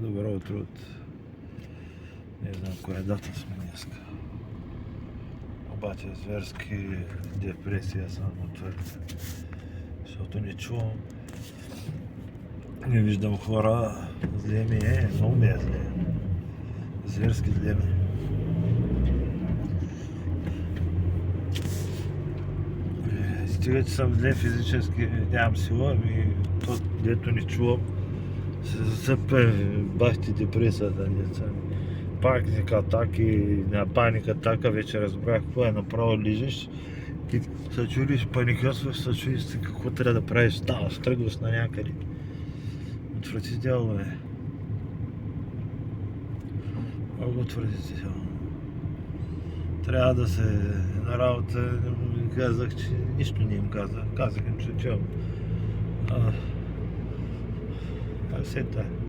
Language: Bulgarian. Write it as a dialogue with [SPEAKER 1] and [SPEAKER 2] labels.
[SPEAKER 1] Добро утро от... Не знам коя дата сме днес. Обаче зверски депресия съм отвърде. Защото не чувам. Не виждам хора. Зле ми е, много ми е зле. Зверски зле ми. Стига, че съм зле физически, нямам сила, то, дето не чувам, се засъпе бахти депресията, деца. Паника атаки, паника атака, вече разбрах какво е, направо лежиш и се чудиш, паникосваш, се чудиш какво трябва да правиш, ставаш, тръгваш на някъде. Отвратително е. Много отвратително. Трябва да се на работа, казах, че нищо не им казах. Казах им, че чувам. Все така.